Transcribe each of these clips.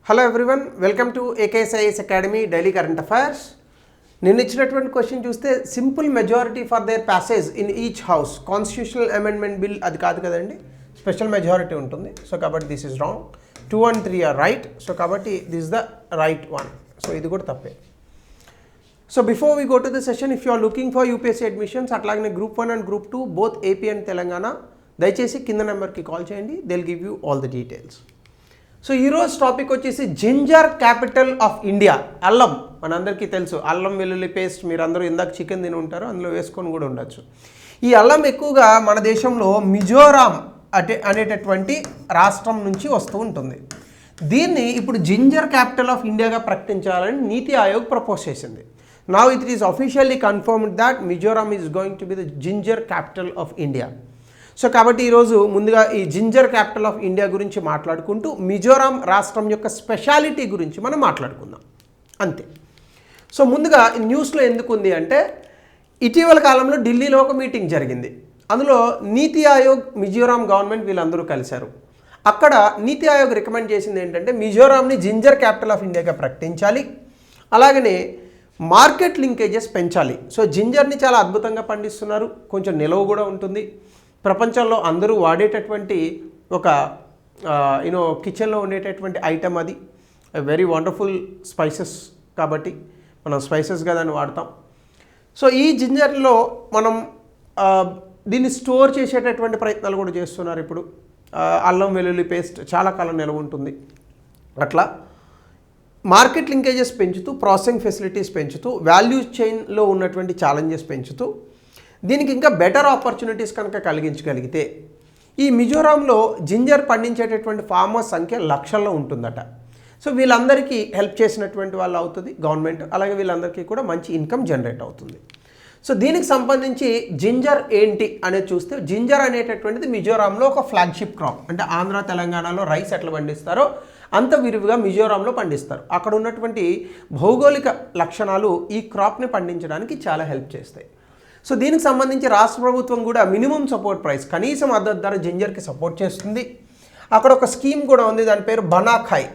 Hello everyone, welcome to AKSIS academy daily current affairs. నిన్న ఇచ్చినటువంటి question చూస్తే simple majority for their passage in each house constitutional amendment bill అది కాదు కదండి, special majority ఉంటుంది. So కాబట్టి this is wrong. 2 and 3 are right. So కాబట్టి this is the right one. So ఇది కూడా తప్పే. So before we go to the session, if you are looking for UPSC admissions అట్లాగే group 1 and group 2 both AP and Telangana, దయచేసి కింద నెంబర్కి call చేయండి. They will give you all the details. So ఈరోజు topic వచ్చేసి జింజర్ క్యాపిటల్ ఆఫ్ ఇండియా. అల్లం మనందరికీ తెలుసు, అల్లం వెల్లుల్లి పేస్ట్ మీరు అందరూ ఇందాక చికెన్ తిని ఉంటారు, అందులో వేసుకొని కూడా ఉండొచ్చు. ఈ అల్లం ఎక్కువగా మన దేశంలో మిజోరాం అనేటటువంటి రాష్ట్రం నుంచి వస్తూ ఉంటుంది. దీన్ని ఇప్పుడు జింజర్ క్యాపిటల్ ఆఫ్ ఇండియాగా ప్రకటించాలని నీతి ఆయోగ్ ప్రపోజ్ చేసింది. Now it is officially confirmed that Mizoram is going to be the ginger capital of India. So కాబట్టి ఈరోజు ముందుగా ఈ జింజర్ క్యాపిటల్ ఆఫ్ ఇండియా గురించి మాట్లాడుకుంటూ మిజోరాం రాష్ట్రం యొక్క స్పెషాలిటీ గురించి మనం మాట్లాడుకుందాం అంతే. సో ముందుగా ఈ న్యూస్లో ఎందుకు ఉంది అంటే, ఇటీవల కాలంలో ఢిల్లీలో ఒక మీటింగ్ జరిగింది. అందులో నీతి ఆయోగ్, మిజోరాం గవర్నమెంట్ వీళ్ళందరూ కలిశారు. అక్కడ నీతి ఆయోగ్ రికమెండ్ చేసింది ఏంటంటే, మిజోరాంని జింజర్ క్యాపిటల్ ఆఫ్ ఇండియాగా ప్రకటించాలి, అలాగనే మార్కెట్ లింకేజెస్ పెంచాలి. సో జింజర్ని చాలా అద్భుతంగా పండిస్తున్నారు, కొంచెం నిలవ కూడా ఉంటుంది. ప్రపంచంలో అందరూ వాడేటటువంటి ఒక కిచెన్లో ఉండేటటువంటి ఐటమ్ అది. వెరీ వండర్ఫుల్ స్పైసెస్, కాబట్టి మనం స్పైసెస్గా దాన్ని వాడతాం. సో ఈ జింజర్లో మనం దీన్ని స్టోర్ చేసేటటువంటి ప్రయత్నాలు కూడా చేస్తున్నారు ఇప్పుడు. అల్లం వెల్లుల్లి పేస్ట్ చాలా కాలం నిల్వ ఉంటుంది. అట్లా మార్కెట్ లింకేజెస్ పెంచుతూ, ప్రాసెసింగ్ ఫెసిలిటీస్ పెంచుతూ, వాల్యూ చైన్లో ఉన్నటువంటి ఛాలెంజెస్ పెంచుతూ, దీనికి ఇంకా బెటర్ ఆపర్చునిటీస్ కనుక కలిగించగలిగితే ఈ మిజోరాంలో జింజర్ పండించేటటువంటి ఫార్మర్స్ సంఖ్య లక్షల్లో ఉంటుందట. సో వీళ్ళందరికీ హెల్ప్ చేసినటువంటి వాళ్ళు అవుతుంది గవర్నమెంట్, అలాగే వీళ్ళందరికీ కూడా మంచి ఇన్కమ్ జనరేట్ అవుతుంది. సో దీనికి సంబంధించి జింజర్ ఏంటి అనేది చూస్తే, జింజర్ అనేటటువంటిది మిజోరాంలో ఒక ఫ్లాగ్షిప్ క్రాప్. అంటే ఆంధ్ర తెలంగాణలో రైస్ ఎట్లా పండిస్తారో అంత విరివిగా మిజోరాంలో పండిస్తారు. అక్కడ ఉన్నటువంటి భౌగోళిక లక్షణాలు ఈ క్రాప్ని పండించడానికి చాలా హెల్ప్ చేస్తాయి. సో దీనికి సంబంధించి రాష్ట్ర ప్రభుత్వం కూడా మినిమం సపోర్ట్ ప్రైస్, కనీస మద్దతు ధర జింజర్కి సపోర్ట్ చేస్తుంది. అక్కడ ఒక స్కీమ్ కూడా ఉంది, దాని పేరు బనాఖాయ్.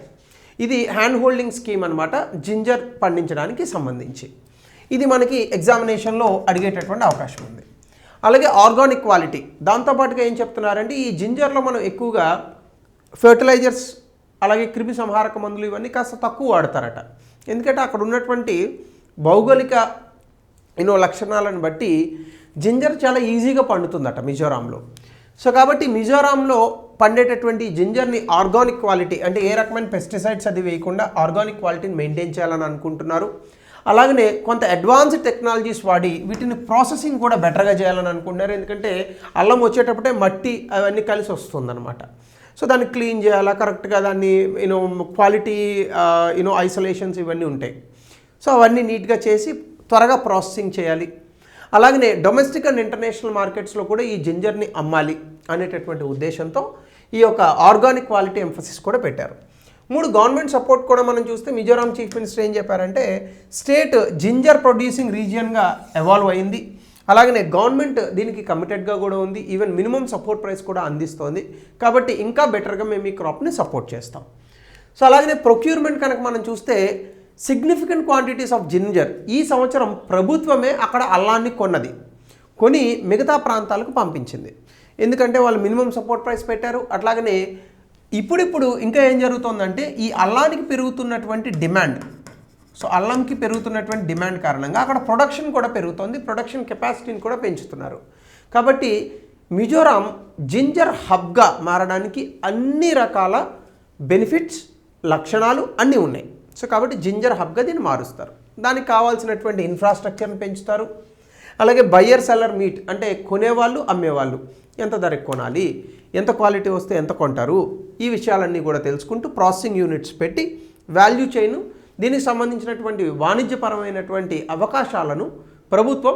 ఇది హ్యాండ్ హోల్డింగ్ స్కీమ్ అనమాట, జింజర్ పండించడానికి సంబంధించి. ఇది మనకి ఎగ్జామినేషన్లో అడిగేటటువంటి అవకాశం ఉంది. అలాగే ఆర్గానిక్ క్వాలిటీ, దాంతోపాటుగా ఏం చెప్తున్నారంటే, ఈ జింజర్లో మనం ఎక్కువగా ఫెర్టిలైజర్స్ అలాగే క్రిమి సంహారక మందులు ఇవన్నీ కాస్త తక్కువ వాడతారట. ఎందుకంటే అక్కడ ఉన్నటువంటి భౌగోళిక లక్షణాలను బట్టి జింజర్ చాలా ఈజీగా పండుతుందట మిజోరాంలో. సో కాబట్టి మిజోరాంలో పండేటటువంటి జింజర్ని ఆర్గానిక్ క్వాలిటీ, అంటే ఏ రకమైన పెస్టిసైడ్స్ అది వేయకుండా ఆర్గానిక్ క్వాలిటీని మెయింటైన్ చేయాలని అనుకుంటున్నారు. అలాగనే కొంత అడ్వాన్స్డ్ టెక్నాలజీస్ వాడి వీటిని ప్రాసెసింగ్ కూడా బెటర్గా చేయాలని అనుకుంటున్నారు. ఎందుకంటే అల్లం వచ్చేటప్పుడే మట్టి అవన్నీ కలిసి వస్తుందన్నమాట. సో దాన్ని క్లీన్ చేయాలా, కరెక్ట్గా దాన్ని క్వాలిటీ ఐసోలేషన్స్ ఇవన్నీ ఉంటాయి. సో అవన్నీ నీట్గా చేసి త్వరగా ప్రాసెసింగ్ చేయాలి. అలాగనే డొమెస్టిక్ అండ్ ఇంటర్నేషనల్ మార్కెట్స్లో కూడా ఈ జింజర్ని అమ్మాలి అనేటటువంటి ఉద్దేశంతో ఈ యొక్క ఆర్గానిక్ క్వాలిటీ ఎంఫసిస్ కూడా పెట్టారు. 3 గవర్నమెంట్ సపోర్ట్ కూడా మనం చూస్తే, మిజోరాం చీఫ్ మినిస్టర్ ఏం చెప్పారంటే, స్టేట్ జింజర్ ప్రొడ్యూసింగ్ రీజియన్గా ఎవాల్వ్ అయింది. అలాగనే గవర్నమెంట్ దీనికి కమిటెడ్గా కూడా ఉంది. ఈవెన్ మినిమం సపోర్ట్ ప్రైస్ కూడా అందిస్తోంది. కాబట్టి ఇంకా బెటర్గా మేము ఈ క్రాప్ని సపోర్ట్ చేస్తాం. సో అలాగనే ప్రొక్యూర్మెంట్ కనుక మనం చూస్తే, సిగ్నిఫికెంట్ క్వాంటిటీస్ ఆఫ్ జింజర్ ఈ సంవత్సరం ప్రభుత్వమే అక్కడ అల్లాన్ని కొని మిగతా ప్రాంతాలకు పంపించింది. ఎందుకంటే వాళ్ళు మినిమం సపోర్ట్ ప్రైస్ పెట్టారు. అట్లాగనే ఇప్పుడు ఇంకా ఏం జరుగుతుందంటే, ఈ అల్లానికి పెరుగుతున్నటువంటి డిమాండ్, సో అల్లంకి పెరుగుతున్నటువంటి డిమాండ్ కారణంగా అక్కడ ప్రొడక్షన్ కూడా పెరుగుతుంది, ప్రొడక్షన్ కెపాసిటీని కూడా పెంచుతున్నారు. కాబట్టి మిజోరాం జింజర్ హబ్గా మారడానికి అన్ని రకాల బెనిఫిట్స్, లక్షణాలు అన్నీ ఉన్నాయి. సో కాబట్టి జింజర్ హబ్గా దీన్ని మారుస్తారు. దానికి కావాల్సినటువంటి ఇన్ఫ్రాస్ట్రక్చర్ని పెంచుతారు. అలాగే బయ్యర్ సెల్లర్ మీట్, అంటే కొనేవాళ్ళు అమ్మేవాళ్ళు ఎంత ధరకు కొనాలి, ఎంత క్వాలిటీ వస్తే ఎంత కొంటారు, ఈ విషయాలన్నీ కూడా తెలుసుకుంటూ ప్రాసెసింగ్ యూనిట్స్ పెట్టి వాల్యూ చైన్, దీనికి సంబంధించినటువంటి వాణిజ్యపరమైనటువంటి అవకాశాలను ప్రభుత్వం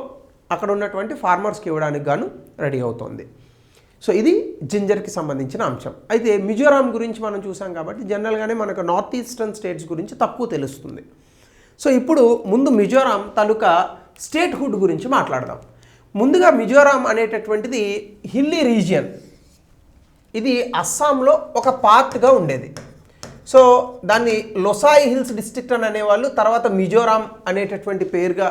అక్కడ ఉన్నటువంటి ఫార్మర్స్కి ఇవ్వడానికి గాను రెడీ అవుతోంది. సో ఇది జింజర్కి సంబంధించిన అంశం. అయితే మిజోరాం గురించి మనం చూసాం కాబట్టి జనరల్గానే మనకు నార్త్ ఈస్టర్న్ స్టేట్స్ గురించి తక్కువ తెలుస్తుంది. సో ఇప్పుడు ముందు మిజోరాం తాలూకా స్టేట్ హుడ్ గురించి మాట్లాడదాం. ముందుగా మిజోరాం అనేటటువంటిది హిల్లీ రీజియన్. ఇది అస్సాంలో ఒక పార్ట్గా ఉండేది. సో దాన్ని లొసాయ్ హిల్స్ డిస్ట్రిక్ట్ అని అనేవాళ్ళు, తర్వాత మిజోరాం అనేటటువంటి పేరుగా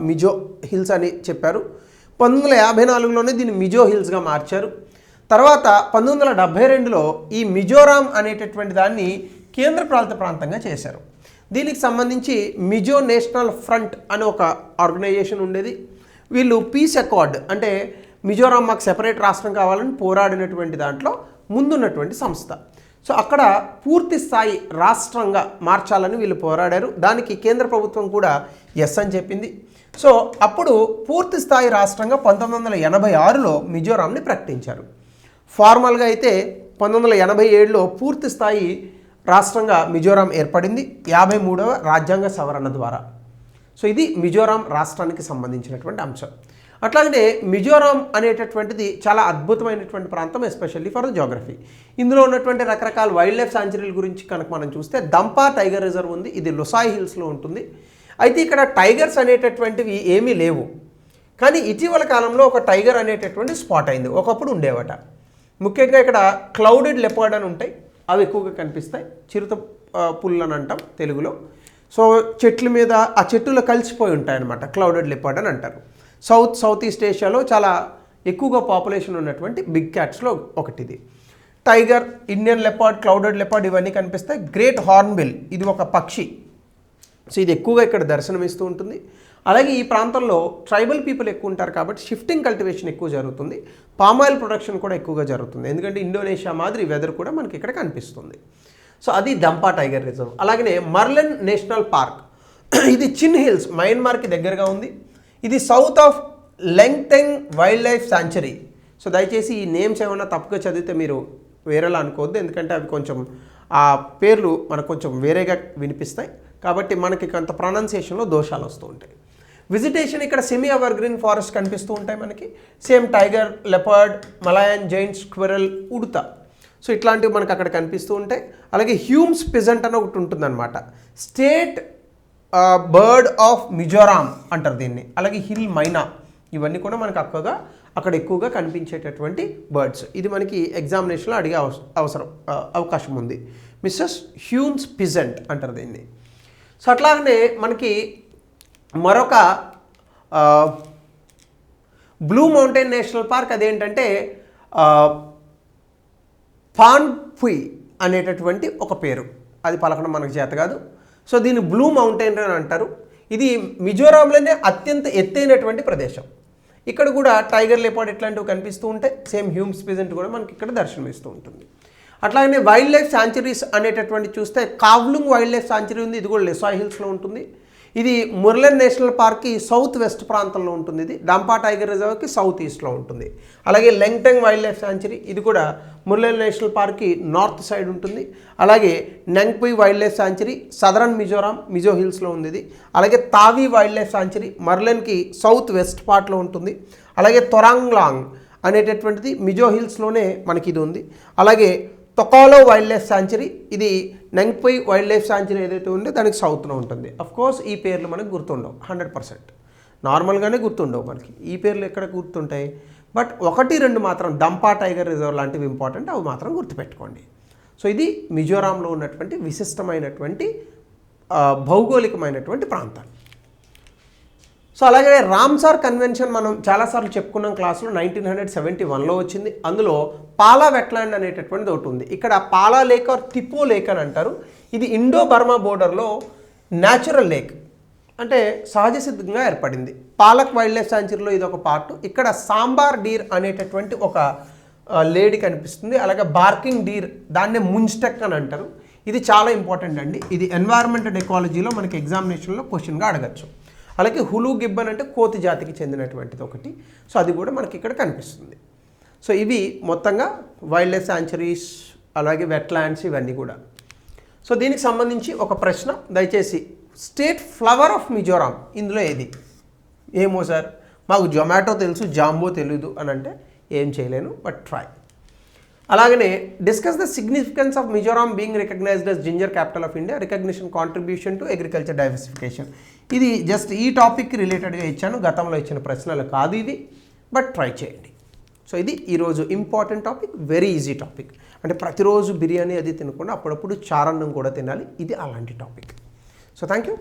మిజో హిల్స్ అని చెప్పారు. 1954లోనే దీన్ని మిజో హిల్స్గా మార్చారు. తర్వాత 1972లో ఈ మిజోరాం అనేటటువంటి దాన్ని కేంద్రపాలిత ప్రాంతంగా చేశారు. దీనికి సంబంధించి మిజో నేషనల్ ఫ్రంట్ అనే ఒక ఆర్గనైజేషన్ ఉండేది. వీళ్ళు పీస్ అకార్డ్ అంటే మిజోరాం మాకు సెపరేట్ రాష్ట్రం కావాలని పోరాడినటువంటి దాంట్లో ముందున్నటువంటి సంస్థ. సో అక్కడ పూర్తి స్థాయి రాష్ట్రంగా మార్చాలని వీళ్ళు పోరాడారు. దానికి కేంద్ర ప్రభుత్వం కూడా ఎస్ అని చెప్పింది. సో అప్పుడు పూర్తి స్థాయి రాష్ట్రంగా 1986లో మిజోరాంని ప్రకటించారు. ఫార్మల్గా అయితే 1987లో పూర్తి స్థాయి రాష్ట్రంగా మిజోరాం ఏర్పడింది 53వ రాజ్యాంగ సవరణ ద్వారా. సో ఇది మిజోరాం రాష్ట్రానికి సంబంధించినటువంటి అంశం. అట్లాగనే మిజోరాం అనేటటువంటిది చాలా అద్భుతమైనటువంటి ప్రాంతం, ఎస్పెషల్లీ ఫర్ ద జోగ్రఫీ. ఇందులో ఉన్నటువంటి రకరకాల వైల్డ్ లైఫ్ సాంచురీల గురించి కనుక మనం చూస్తే దంపా టైగర్ రిజర్వ్ ఉంది. ఇది లొసాయ్ హిల్స్లో ఉంటుంది. అయితే ఇక్కడ టైగర్స్ అనేటటువంటివి ఏమీ లేవు, కానీ ఇటీవల కాలంలో ఒక టైగర్ అనేటటువంటి స్పాట్ అయింది. ఒకప్పుడు ఉండేవట. ముఖ్యంగా ఇక్కడ క్లౌడెడ్ లెపర్డ్ అని ఉంటాయి, అవి ఎక్కువగా కనిపిస్తాయి. చిరుత పుల్లు అని అంటాం తెలుగులో. సో చెట్ల మీద ఆ చెట్టులో కలిసిపోయి ఉంటాయి అన్నమాట, క్లౌడెడ్ లెపర్డ్ అని అంటారు. సౌత్ ఈస్ట్ ఏషియాలో చాలా ఎక్కువగా పాపులేషన్ ఉన్నటువంటి బిగ్ క్యాట్స్లో ఒకటిది. Tiger, Indian leopard, clouded leopard ఇవన్నీ కనిపిస్తాయి. గ్రేట్ హార్న్బిల్ ఇది ఒక పక్షి. సో ఇది ఎక్కువగా ఇక్కడ దర్శనమిస్తూ ఉంటుంది. అలాగే ఈ ప్రాంతంలో ట్రైబల్ పీపుల్ ఎక్కువ ఉంటారు కాబట్టి షిఫ్టింగ్ కల్టివేషన్ ఎక్కువ జరుగుతుంది. పామాయిల్ ప్రొడక్షన్ కూడా ఎక్కువగా జరుగుతుంది, ఎందుకంటే ఇండోనేషియా మాదిరి వెదర్ కూడా మనకి ఇక్కడ కనిపిస్తుంది. సో అది దంపా టైగర్ రిజర్వ్. అలాగనే మర్లెన్ నేషనల్ పార్క్, ఇది చిన్ హిల్స్ మయన్మార్కి దగ్గరగా ఉంది. ఇది south of Lengteng wild life sanctuary. So దయచేసి ఈ నేమ్స్ ఏమైనా తప్పుగా చదివితే మీరు వేరేలా అనుకోవద్దు, ఎందుకంటే అవి కొంచెం ఆ పేర్లు మనకు కొంచెం వేరేగా వినిపిస్తాయి కాబట్టి మనకి కొంత ప్రొనౌన్సియేషన్లో దోషాలు వస్తూ ఉంటాయి. విజిటేషన్ ఇక్కడ సెమీ ఎవర్ గ్రీన్ ఫారెస్ట్ కనిపిస్తూ ఉంటాయి మనకి. Same tiger, leopard, Malayan giant squirrel, ఉడత, సో ఇట్లాంటివి మనకు అక్కడ కనిపిస్తూ ఉంటాయి. అలాగే హ్యూమ్స్ పిజెంట్ అని ఒకటి ఉంటుందన్నమాట, స్టేట్ బర్డ్ ఆఫ్ మిజోరాం అంటారు దీన్ని. అలాగే హిల్ మైనా, ఇవన్నీ కూడా మనకు అక్కడ ఎక్కువగా కనిపించేటటువంటి బర్డ్స్. ఇది మనకి ఎగ్జామినేషన్లో అడిగే అవకాశం ఉంది. మిస్సెస్ హ్యూమ్స్ పిజెంట్ అంటారు దీన్ని. సో అట్లాగనే మనకి మరొక బ్లూ మౌంటైన్ నేషనల్ పార్క్, అదేంటంటే ఫాన్ ఫుయ్ అనేటటువంటి ఒక పేరు, అది పలకడం మనకు చేత కాదు. సో దీన్ని బ్లూ మౌంటైన్ అని అంటారు. ఇది మిజోరాంలోనే అత్యంత ఎత్తైనటువంటి ప్రదేశం. ఇక్కడ కూడా టైగర్ లెపర్డ్ ఇట్లాంటివి కనిపిస్తూ ఉంటాయి. సేమ్ హ్యూమ్స్ పిజెంట్ కూడా మనకి ఇక్కడ దర్శనమిస్తూ ఉంటుంది. అట్లాగనే వైల్డ్ లైఫ్ శాంచురీస్ అనేటటువంటి చూస్తే కావ్లుంగ్ వైల్డ్ లైఫ్ శాంచురీ ఉంది, ఇది కూడా లొసాయ్ హిల్స్లో ఉంటుంది. ఇది ముర్లెన్ నేషనల్ పార్క్కి సౌత్ వెస్ట్ ప్రాంతంలో ఉంటుంది. ఇది డంపా టైగర్ రిజర్వ్కి సౌత్ ఈస్ట్లో ఉంటుంది. అలాగే లెంగ్టెంగ్ వైల్డ్ లైఫ్ శాంచురీ, ఇది కూడా ముర్లెన్ నేషనల్ పార్క్కి నార్త్ సైడ్ ఉంటుంది. అలాగే Ngengpui wild life sanctuary southern Mizoram, Mizo హిల్స్లో ఉంది ఇది. అలాగే తావి వైల్డ్ లైఫ్ శాంచురీ మర్లెన్కి సౌత్ వెస్ట్ పార్ట్లో ఉంటుంది. అలాగే తొరాంగ్లాంగ్ అనేటటువంటిది మిజో హిల్స్లోనే మనకి ఇది ఉంది. అలాగే తొకాలో వైల్డ్ లైఫ్ శాంచురీ, ఇది నెంగ్పుయ్ వైల్డ్ లైఫ్ శాంచురీ ఏదైతే ఉందో దానికి సౌత్లో ఉంటుంది. అఫ్కోర్స్ ఈ పేర్లు మనకు గుర్తుండవు 100%, నార్మల్గానే గుర్తుండవు మనకి. ఈ పేర్లు ఎక్కడ గుర్తుంటాయి, బట్ 1-2 మాత్రం దంపా టైగర్ రిజర్వ్ లాంటివి ఇంపార్టెంట్, అవి మాత్రం గుర్తుపెట్టుకోండి. సో ఇది మిజోరాంలో ఉన్నటువంటి విశిష్టమైనటువంటి భౌగోళికమైనటువంటి ప్రాంతాలు. సో అలాగే రామ్సార్ కన్వెన్షన్ మనం చాలాసార్లు చెప్పుకున్నాం క్లాసులో, 1971లో వచ్చింది. అందులో పాలా వెట్లాండ్ అనేటటువంటిది ఒకటి ఉంది. ఇక్కడ పాలా లేక్ ఆర్ టిపో లేక్ అని అంటారు. ఇది ఇండో బర్మా బోర్డర్లో న్యాచురల్ లేక్, అంటే సహజ సిద్ధంగా ఏర్పడింది. పాలక్ వైల్డ్ లైఫ్ శాంచురీలో ఇది ఒక పార్ట్. ఇక్కడ సాంబార్ డీర్ అనేటటువంటి ఒక లేడీ కనిపిస్తుంది. అలాగే బార్కింగ్ డీర్, దాన్నే ముంజ్టెక్ అని అంటారు. ఇది చాలా ఇంపార్టెంట్ అండి. ఇది ఎన్వైర్న్మెంట్ అండ్ ఎకాలజీలో మనకి ఎగ్జామినేషన్లో క్వశ్చన్గా అడగచ్చు. అలాగే హులు గిబ్బన్ అంటే కోతి జాతికి చెందినటువంటిది ఒకటి. సో అది కూడా మనకి ఇక్కడ కనిపిస్తుంది. సో ఇవి మొత్తంగా వైల్డ్ లైఫ్ శాంచురీస్, అలాగే వెట్లాండ్స్, ఇవన్నీ కూడా. సో దీనికి సంబంధించి ఒక ప్రశ్న, దయచేసి స్టేట్ ఫ్లవర్ ఆఫ్ మిజోరాం ఇందులో ఏది? ఏమో సార్ మాకు జొమాటో తెలుసు, జాంబో తెలీదు అని అంటే ఏం చేయలేను, బట్ ట్రై. అలాగనే discuss the significance of Mizoram being recognized as ginger capital of India, recognition contribution to agriculture diversification. ఇది జస్ట్ ఈ టాపిక్కి రిలేటెడ్గా ఇచ్చాను, గతంలో ఇచ్చిన ప్రశ్నలు కాదు ఇది, బట్ ట్రై చేయండి. సో ఇది ఈరోజు important topic, very easy topic. అంటే ప్రతిరోజు బిర్యానీ అది తినకుండా అప్పుడప్పుడు చారన్నం కూడా తినాలి, ఇది అలాంటి టాపిక్. So thank you.